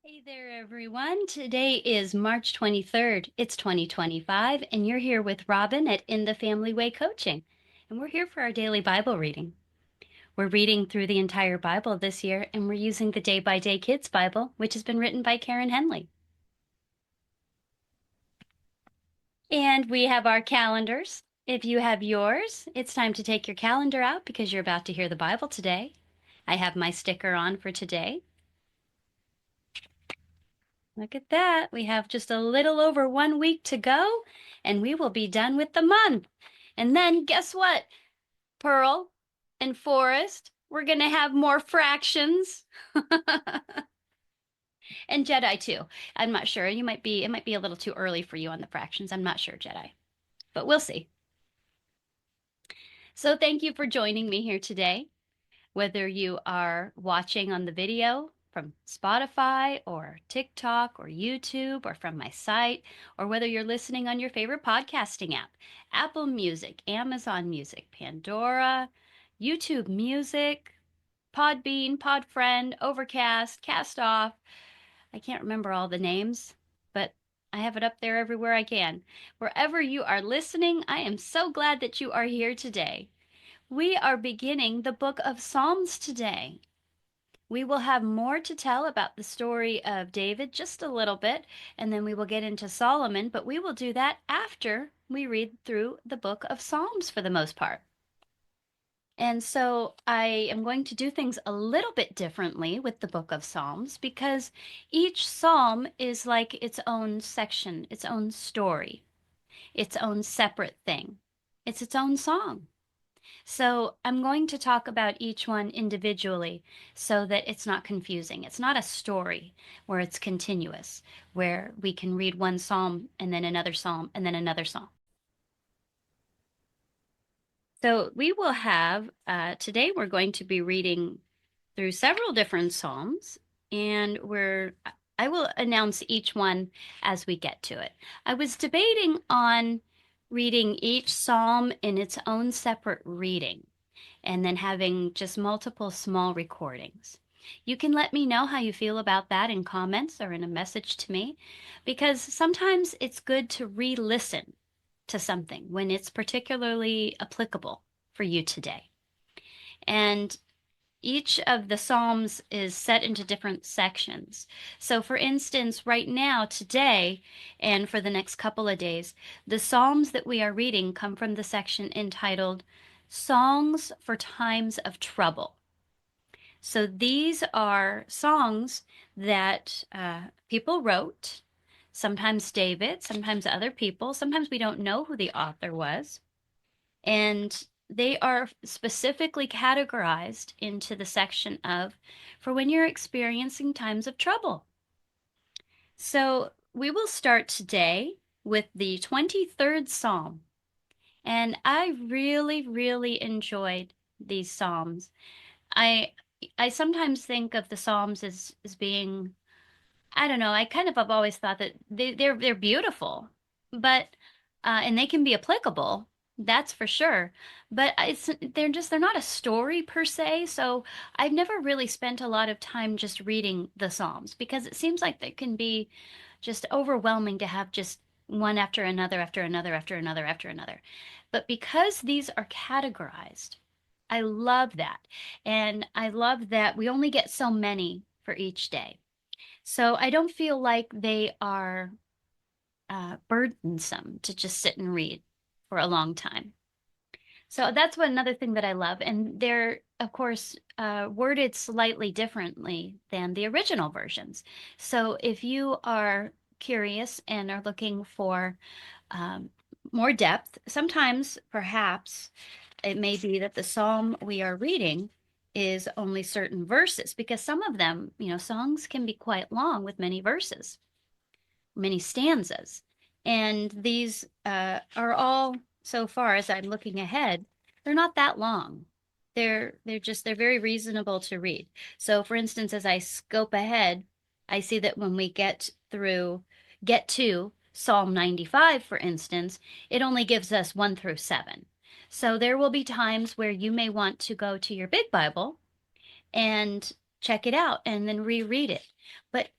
Hey there, everyone. Today is March 23rd. It's 2025, and you're here with Robin at In the Family Way Coaching. And we're here for our daily Bible reading. We're reading through the entire Bible this year, and we're using the Day by Day Kids Bible, which has been written by Karen Henley. And we have our calendars. If you have yours, it's time to take your calendar out because you're about to hear the Bible today. I have my sticker on for today. Look at that. We have just a little over 1 week to go, and we will be done with the month. And then guess what, Pearl and Forrest? We're going to have more fractions. And Jedi too. I'm not sure. It might be a little too early for you on the fractions. I'm not sure, Jedi, but we'll see. So thank you for joining me here today. Whether you are watching on the video from Spotify or TikTok or YouTube or from my site, or whether you're listening on your favorite podcasting app, Apple Music, Amazon Music, Pandora, YouTube Music, Podbean, Podfriend, Overcast, Cast Off. I can't remember all the names, but I have it up there everywhere I can. Wherever you are listening, I am so glad that you are here today. We are beginning the book of Psalms today. We will have more to tell about the story of David just a little bit, and then we will get into Solomon, but we will do that after we read through the book of Psalms for the most part. And so I am going to do things a little bit differently with the book of Psalms because each psalm is like its own section, its own story, its own separate thing. It's its own song. So I'm going to talk about each one individually so that it's not confusing. It's not a story where it's continuous, where we can read one psalm and then another psalm and then another psalm. So we will have, today we're going to be reading through several different psalms, and I will announce each one as we get to it. I was debating on reading each psalm in its own separate reading and then having just multiple small recordings. You can let me know how you feel about that in comments or in a message to me, because sometimes it's good to re-listen to something when it's particularly applicable for you today. And each of the Psalms is set into different sections. So, for instance, right now, today, and for the next couple of days, the Psalms that we are reading come from the section entitled Songs for Times of Trouble. So, these are songs that people wrote, sometimes David, sometimes other people, sometimes we don't know who the author was. And they are specifically categorized into the section of for when you're experiencing times of trouble. So we will start today with the 23rd Psalm. And I really, really enjoyed these Psalms. I I sometimes think of the Psalms as being, I don't know, I kind of have always thought that they're beautiful, but and they can be applicable, that's for sure. But they're not a story per se, so I've never really spent a lot of time just reading the Psalms because it seems like they can be just overwhelming to have just one after another, after another, after another, after another. But because these are categorized, I love that. And I love that we only get so many for each day. So I don't feel like they are burdensome to just sit and read for a long time. So that's another thing that I love. And they're, of course, worded slightly differently than the original versions. So if you are curious and are looking for um, more depth, sometimes perhaps it may be that the psalm we are reading is only certain verses because some of them, songs can be quite long with many verses, many stanzas. And these are all, so far as I'm looking ahead, they're not that long. They're very reasonable to read. So for instance, as I scope ahead, I see that when we get to Psalm 95, for instance, it only gives us 1 through 7. So there will be times where you may want to go to your big Bible and check it out and then reread it. But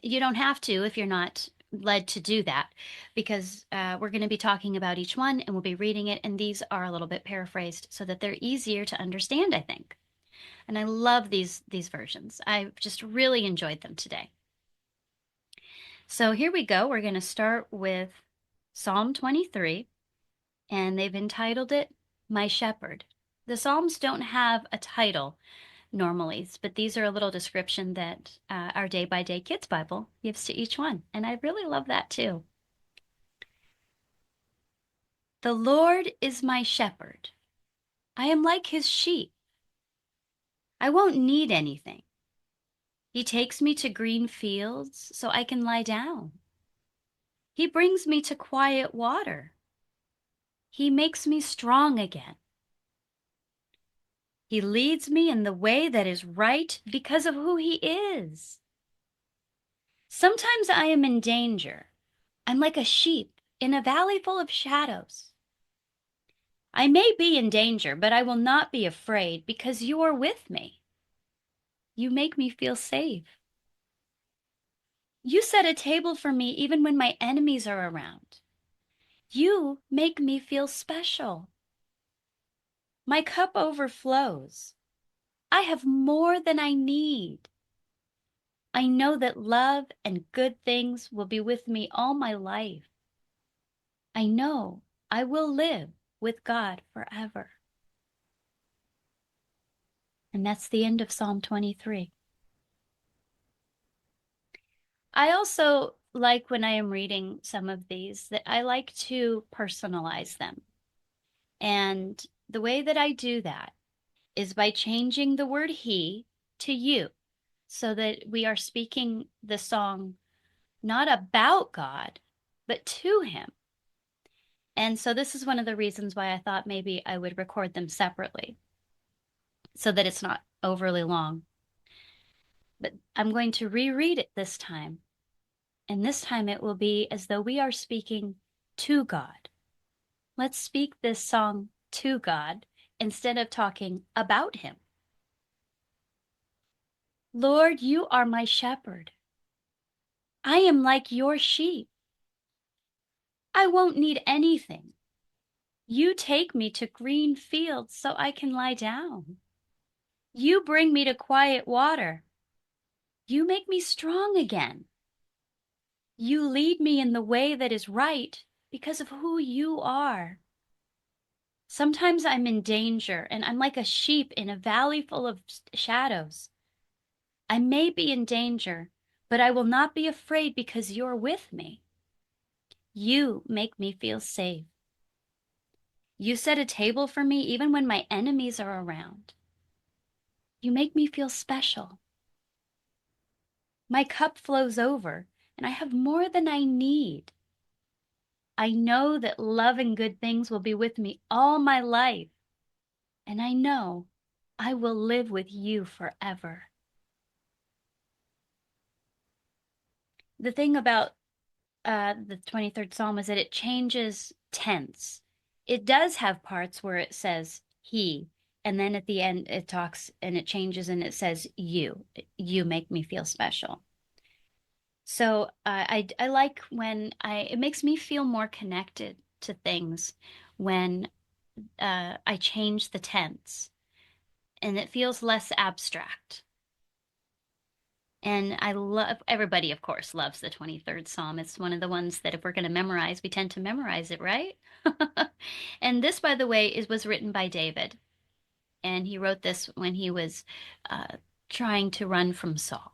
you don't have to if you're not led to do that, because we're going to be talking about each one and we'll be reading it, and these are a little bit paraphrased so that they're easier to understand, I think. And I love these versions. I've just really enjoyed them today. So here we go. We're going to start with Psalm 23, and they've entitled it My Shepherd. The Psalms don't have a title normally, but these are a little description that our day by day kids Bible gives to each one. And I really love that too. The Lord is my shepherd. I am like his sheep. I won't need anything. He takes me to green fields so I can lie down. He brings me to quiet water. He makes me strong again. He leads me in the way that is right because of who he is. Sometimes I am in danger. I'm like a sheep in a valley full of shadows. I may be in danger, but I will not be afraid because you are with me. You make me feel safe. You set a table for me even when my enemies are around. You make me feel special. My cup overflows. I have more than I need. I know that love and good things will be with me all my life. I know I will live with God forever. And that's the end of Psalm 23. I also like when I am reading some of these that I like to personalize them. And the way that I do that is by changing the word he to you, so that we are speaking the song not about God, but to him. And so this is one of the reasons why I thought maybe I would record them separately so that it's not overly long. But I'm going to reread it this time. And this time it will be as though we are speaking to God. Let's speak this song to God instead of talking about him. Lord, you are my shepherd. I am like your sheep. I won't need anything. You take me to green fields so I can lie down. You bring me to quiet water. You make me strong again. You lead me in the way that is right because of who you are. Sometimes I'm in danger and I'm like a sheep in a valley full of shadows. I may be in danger, but I will not be afraid because you're with me. You make me feel safe. You set a table for me even when my enemies are around. You make me feel special. My cup flows over, and I have more than I need. I know that love and good things will be with me all my life, and I know I will live with you forever. The thing about the 23rd Psalm is that it changes tense. It does have parts where it says he, and then at the end it talks and it changes and it says you. You make me feel special. So I like when it makes me feel more connected to things when I change the tense and it feels less abstract. And I love, everybody, of course, loves the 23rd Psalm. It's one of the ones that if we're going to memorize, we tend to memorize it, right? And this, by the way, was written by David. And he wrote this when he was trying to run from Saul.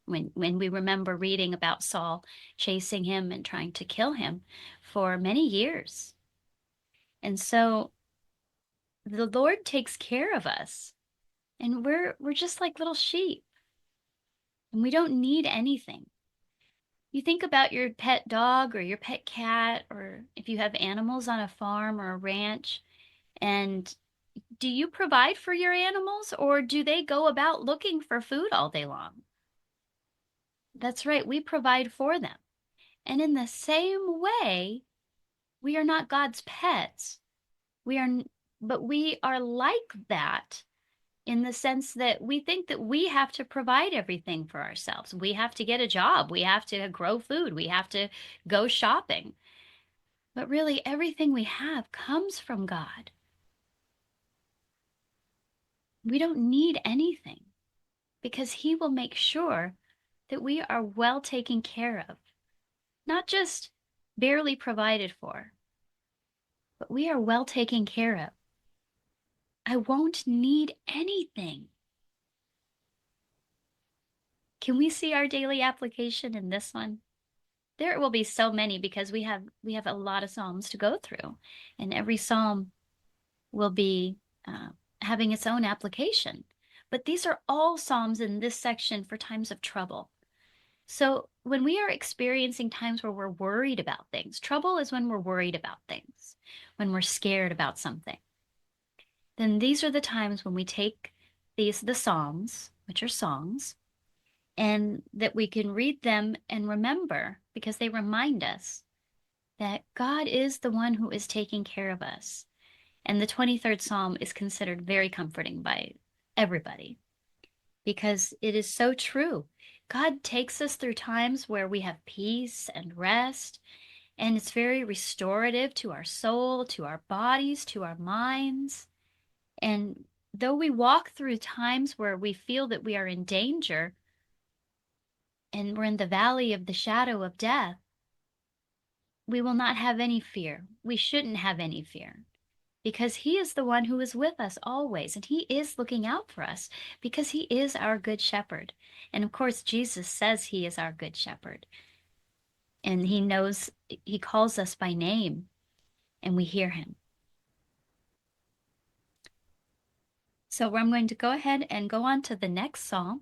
When we remember reading about Saul chasing him and trying to kill him for many years. And so the Lord takes care of us. And we're just like little sheep. And we don't need anything. You think about your pet dog or your pet cat, or if you have animals on a farm or a ranch, and do you provide for your animals or do they go about looking for food all day long? That's right, we provide for them. And in the same way, we are not God's pets. We are, but we are like that in the sense that we think that we have to provide everything for ourselves. We have to get a job. We have to grow food. We have to go shopping. But really, everything we have comes from God. We don't need anything because He will make sure that we are well taken care of, not just barely provided for, but we are well taken care of. I won't need anything. Can we see our daily application in this one? There will be so many because we have a lot of Psalms to go through, and every Psalm will be having its own application. But these are all Psalms in this section for times of trouble. So when we are experiencing times where we're worried about things, trouble is when we're worried about things, when we're scared about something. Then these are the times when we take the Psalms, which are songs, and that we can read them and remember because they remind us that God is the one who is taking care of us. And the 23rd Psalm is considered very comforting by everybody because it is so true. God takes us through times where we have peace and rest, and it's very restorative to our soul, to our bodies, to our minds. And though we walk through times where we feel that we are in danger and we're in the valley of the shadow of death, we will not have any fear. We shouldn't have any fear because He is the one who is with us always, and He is looking out for us because He is our good shepherd. And of course, Jesus says He is our good shepherd. And He knows, He calls us by name, and we hear Him. So I'm going to go ahead and go on to the next psalm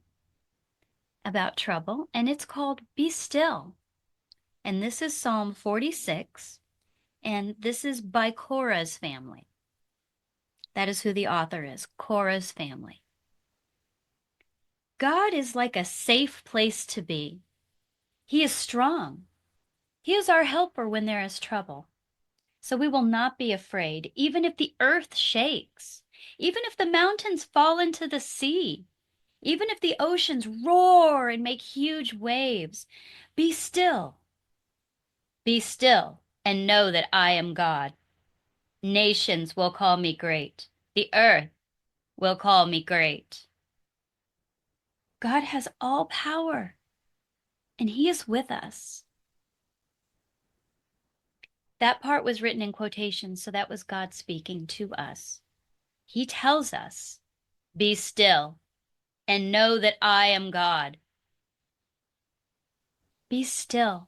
about trouble, and it's called Be Still. And this is Psalm 46, and this is by Korah's family. That is who the author is, Korah's family. God is like a safe place to be. He is strong. He is our helper when there is trouble. So we will not be afraid, even if the earth shakes, even if the mountains fall into the sea, even if the oceans roar and make huge waves. Be still. Be still and know that I am God. Nations will call me great. The earth will call me great. God has all power, and He is with us. That part was written in quotations, so that was God speaking to us. He tells us, be still and know that I am God. Be still.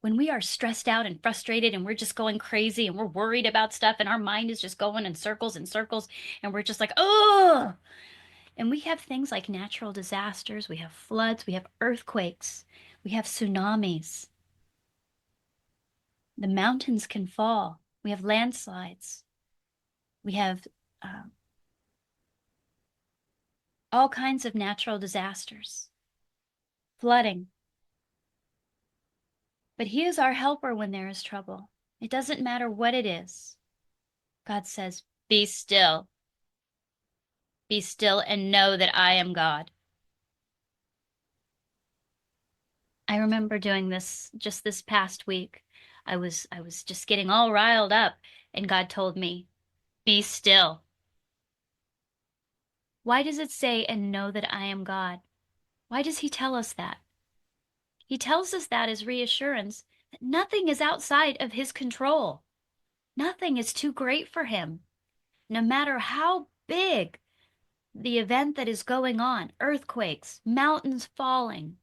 When we are stressed out and frustrated and we're just going crazy and we're worried about stuff and our mind is just going in circles and circles and we're just like, oh, and we have things like natural disasters, we have floods, we have earthquakes, we have tsunamis. The mountains can fall. We have landslides. We have all kinds of natural disasters, flooding. But He is our helper when there is trouble. It doesn't matter what it is. God says, be still. Be still and know that I am God. I remember doing this just this past week. I was just getting all riled up, and God told me, be still. Why does it say, and know that I am God? Why does He tell us that? He tells us that as reassurance that nothing is outside of His control. Nothing is too great for Him. No matter how big the event that is going on, earthquakes, mountains falling,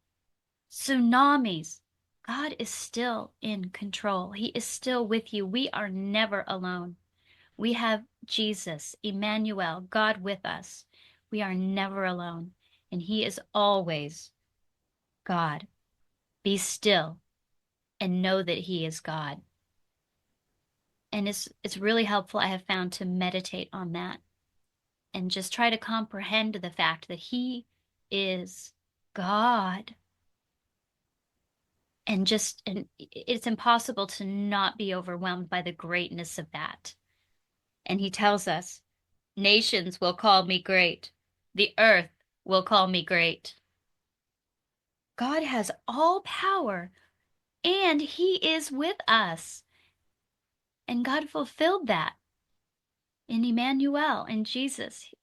tsunamis, God is still in control. He is still with you. We are never alone. We have Jesus, Emmanuel, God with us. We are never alone, and He is always God. Be still and know that He is God. And it's really helpful, I have found, to meditate on that and just try to comprehend the fact that He is God. And it's impossible to not be overwhelmed by the greatness of that. And He tells us, nations will call me great. The earth will call me great. God has all power and he is with us. And God fulfilled that in Emmanuel, in Jesus.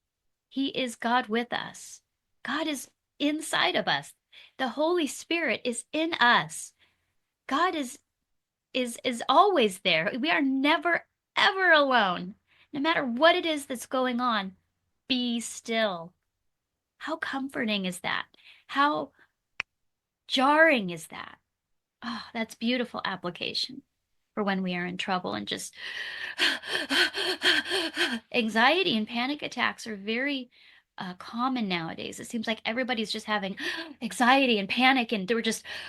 He is God with us. God is inside of us. The Holy Spirit is in us. God is always there. We are never ever alone. No matter what it is that's going on, be still. How comforting is that? How jarring is that? Oh, that's beautiful application for when we are in trouble and just anxiety and panic attacks are very common nowadays. It seems like everybody's just having anxiety and panic, and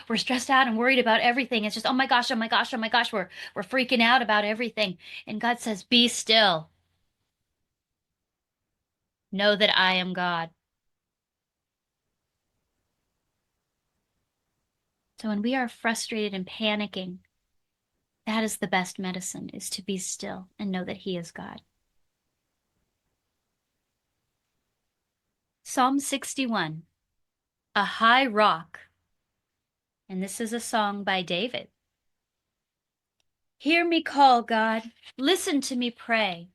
we're stressed out and worried about everything. It's just oh my gosh, oh my gosh, oh my gosh, we're freaking out about everything. And God says, "Be still. Know that I am God." So when we are frustrated and panicking, that is the best medicine, is to be still and know that He is God. Psalm 61, a high rock. And this is a song by David. Hear me call, God. Listen to me pray.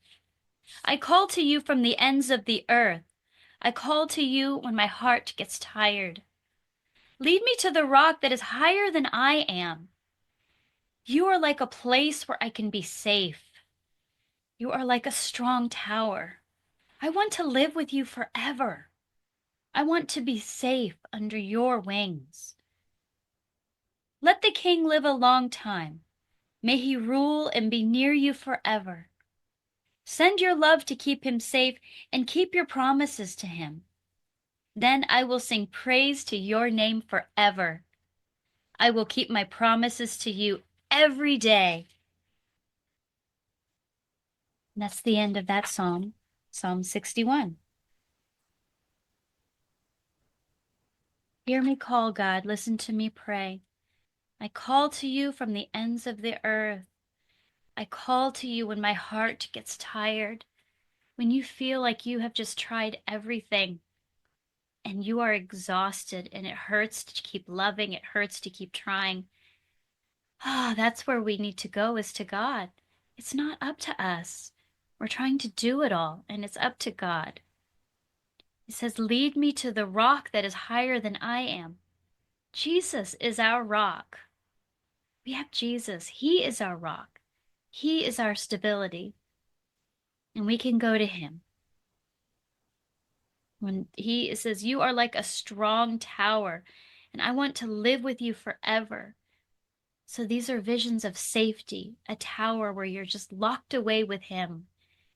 I call to you from the ends of the earth. I call to you when my heart gets tired. Lead me to the rock that is higher than I am. You are like a place where I can be safe. You are like a strong tower. I want to live with you forever. I want to be safe under your wings. Let the king live a long time. May he rule and be near you forever. Send your love to keep him safe and keep your promises to him. Then I will sing praise to your name forever. I will keep my promises to you every day. And that's the end of that psalm, Psalm 61. Hear me call, God. Listen to me pray. I call to you from the ends of the earth. I call to you when my heart gets tired, when you feel like you have just tried everything and you are exhausted and it hurts to keep loving, it hurts to keep trying. Ah, that's where we need to go, is to God. It's not up to us. We're trying to do it all, and it's up to God. It says, lead me to the rock that is higher than I am. Jesus is our rock. We have Jesus. He is our rock. He is our stability, and we can go to him. When he says, you are like a strong tower, and I want to live with you forever. So these are visions of safety, a tower where you're just locked away with him,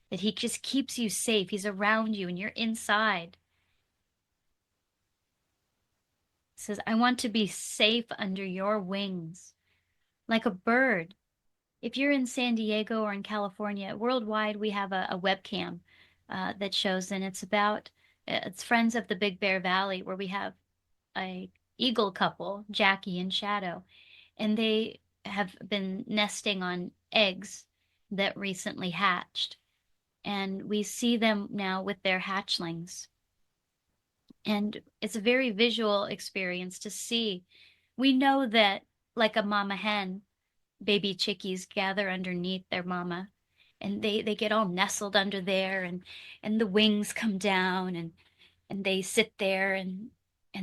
that he just keeps you safe. He's around you and you're inside. It says, I want to be safe under your wings, like a bird. If you're in San Diego or in California, worldwide, we have a webcam that shows, and it's Friends of the Big Bear Valley, where we have a eagle couple, Jackie and Shadow, and they have been nesting on eggs that recently hatched. And we see them now with their hatchlings. And it's a very visual experience to see. We know that, like a mama hen, baby chickies gather underneath their mama, and they get all nestled under there, and the wings come down, and they sit there, and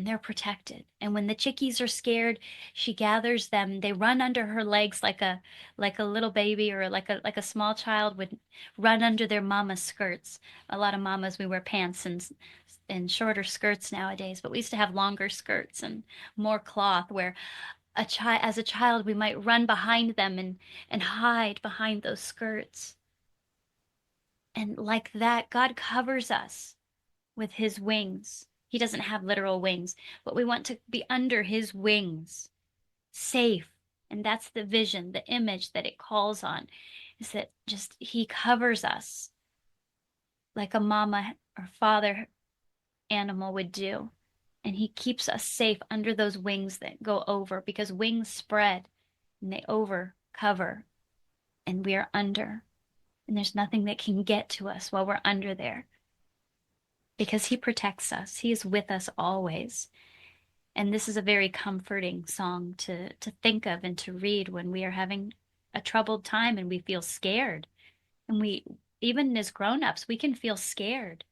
they're protected. And when the chickies are scared, she gathers them. They run under her legs like a little baby, or like a small child would run under their mama's skirts. A lot of mamas, we wear pants and shorter skirts nowadays, but we used to have longer skirts and more cloth, where as a child we might run behind them and hide behind those skirts. And like that, God covers us with his wings. He doesn't have literal wings, but we want to be under his wings, safe. And that's the vision, the image that it calls on, is that just he covers us like a mama or father animal would do. And he keeps us safe under those wings that go over, because wings spread and they over cover, and we are under. And there's nothing that can get to us while we're under there. because he protects us. He is with us always. And this is a very comforting song to think of and to read when we are having a troubled time and we feel scared. And we, even as grown-ups, we can feel scared.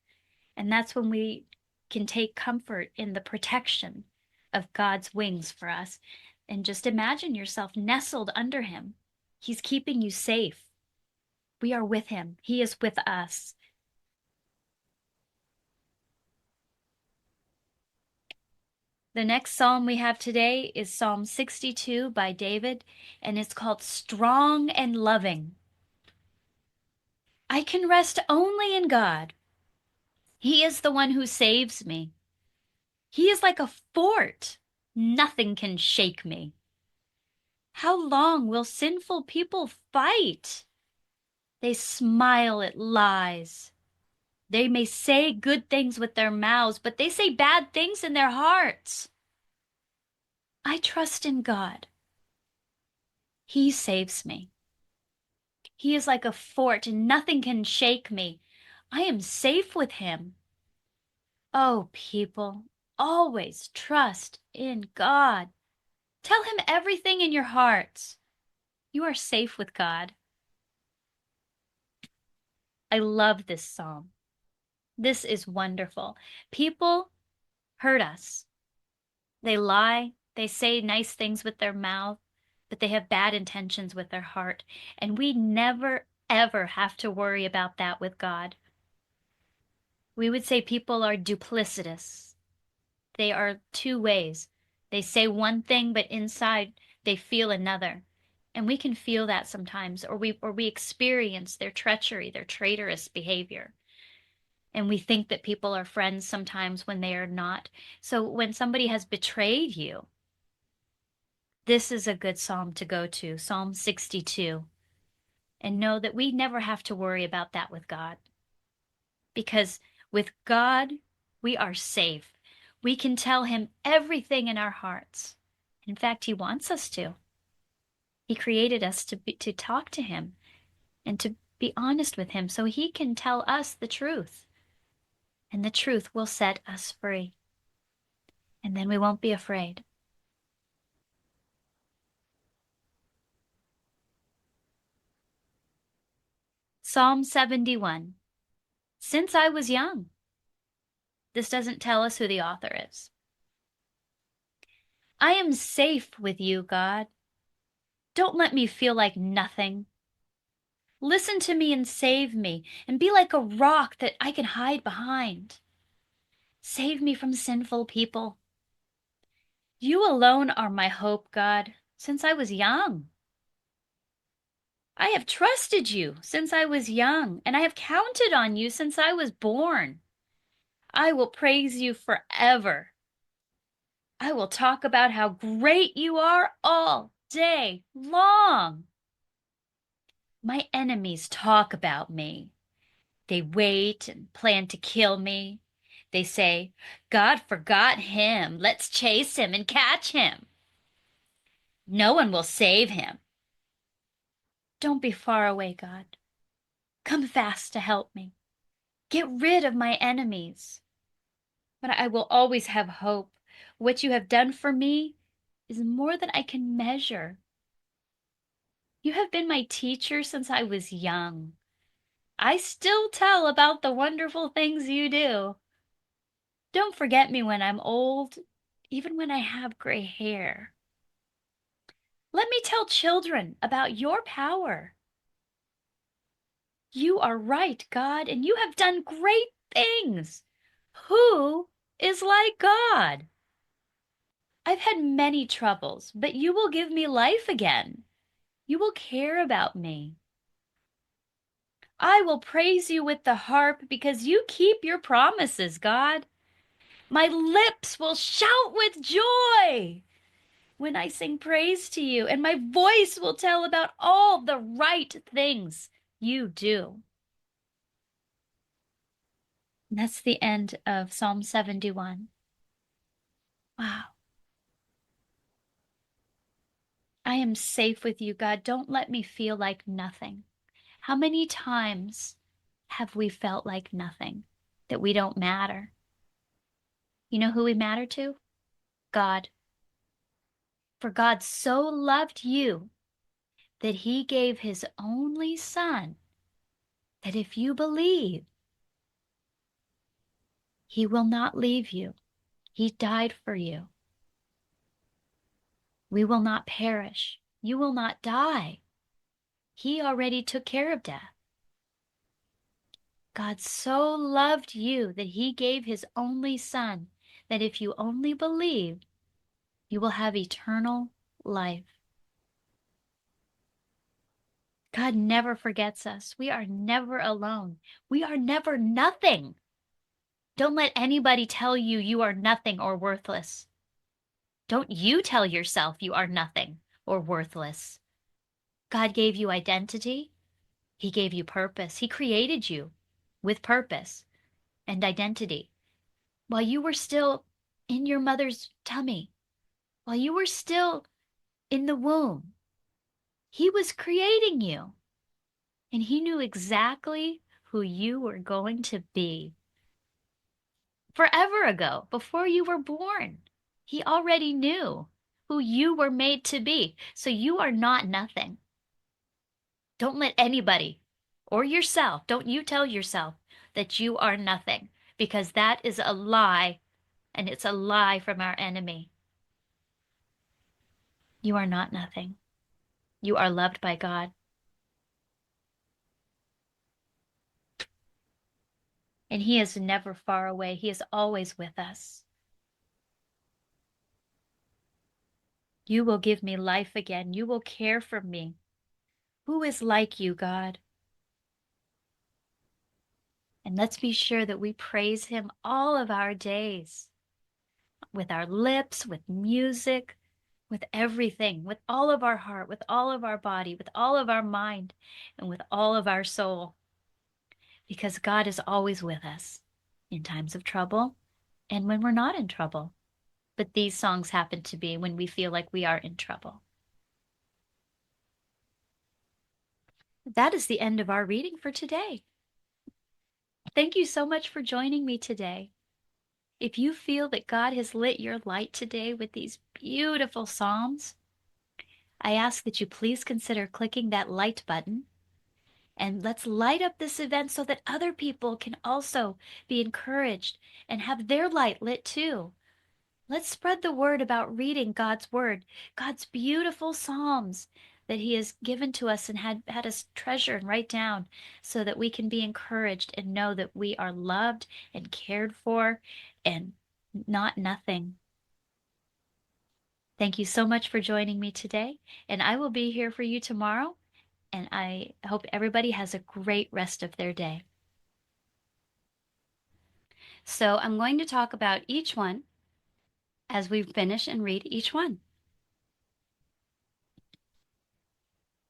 And that's when we can take comfort in the protection of God's wings for us. And just imagine yourself nestled under him. He's keeping you safe. We are with him. He is with us. The next psalm we have today is Psalm 62 by David, and it's called Strong and Loving. I can rest only in God. He is the one who saves me. He is like a fort. Nothing can shake me. How long will sinful people fight? They smile at lies. They may say good things with their mouths, but they say bad things in their hearts. I trust in God. He saves me. He is like a fort, and nothing can shake me. I am safe with him. Oh, people, always trust in God. Tell him everything in your hearts. You are safe with God. I love this psalm. This is wonderful. People hurt us. They lie. They say nice things with their mouth, but they have bad intentions with their heart. And we never, ever have to worry about that with God. We would say people are duplicitous. They are two ways. They say one thing, but inside they feel another. And we can feel that sometimes, or we experience their treachery, their traitorous behavior. And we think that people are friends sometimes when they are not. So when somebody has betrayed you, this is a good psalm to go to, Psalm 62. And know that we never have to worry about that with God. Because with God, we are safe. We can tell him everything in our hearts. In fact, he wants us to. He created us to talk to him and to be honest with him so he can tell us the truth. And the truth will set us free. And then we won't be afraid. Psalm 71. Since I was young. This doesn't tell us who the author is. I am safe with you, God. Don't let me feel like nothing. Listen to me and save me, and be like a rock that I can hide behind. Save me from sinful people. You alone are my hope, God, since I was young. I have trusted you since I was young, and I have counted on you since I was born. I will praise you forever. I will talk about how great you are all day long. My enemies talk about me. They wait and plan to kill me. They say, God forgot him. Let's chase him and catch him. No one will save him. Don't be far away, God. Come fast to help me. Get rid of my enemies. But I will always have hope. What you have done for me is more than I can measure. You have been my teacher since I was young. I still tell about the wonderful things you do. Don't forget me when I'm old, even when I have gray hair. Let me tell children about your power. You are right, God, and you have done great things. Who is like God? I've had many troubles, but you will give me life again. You will care about me. I will praise you with the harp because you keep your promises, God. My lips will shout with joy when I sing praise to you, and my voice will tell about all the right things you do. And that's the end of Psalm 71. Wow. I am safe with you, God. Don't let me feel like nothing. How many times have we felt like nothing? that we don't matter. You know who we matter to? God. For God so loved you that he gave his only son, that if you believe, he will not leave you. He died for you. We will not perish. You will not die. He already took care of death. God so loved you that he gave his only son, that if you only believe, you will have eternal life. God never forgets us. We are never alone. We are never nothing. Don't let anybody tell you you are nothing or worthless. Don't you tell yourself you are nothing or worthless. God gave you identity. He gave you purpose. He created you with purpose and identity. While you were still in your mother's tummy, while you were still in the womb, he was creating you. And he knew exactly who you were going to be. Forever ago, before you were born, he already knew who you were made to be. So you are not nothing. Don't let anybody or yourself, don't you tell yourself that you are nothing, because that is a lie, and it's a lie from our enemy. You are not nothing. You are loved by God, and he is never far away. He is always with us. You will give me life again. You will care for me. Who is like you, God? And let's be sure that we praise him all of our days with our lips, with music, with everything, with all of our heart, with all of our body, with all of our mind, and with all of our soul. Because God is always with us in times of trouble and when we're not in trouble. But these songs happen to be when we feel like we are in trouble. That is the end of our reading for today. Thank you so much for joining me today. If you feel that God has lit your light today with these beautiful Psalms, I ask that you please consider clicking that like button, and let's light up this event so that other people can also be encouraged and have their light lit too. Let's spread the word about reading God's word, God's beautiful Psalms that he has given to us and had us treasure and write down so that we can be encouraged and know that we are loved and cared for and not nothing. Thank you so much for joining me today, and I will be here for you tomorrow, and I hope everybody has a great rest of their day. So I'm going to talk about each one as we finish and read each one.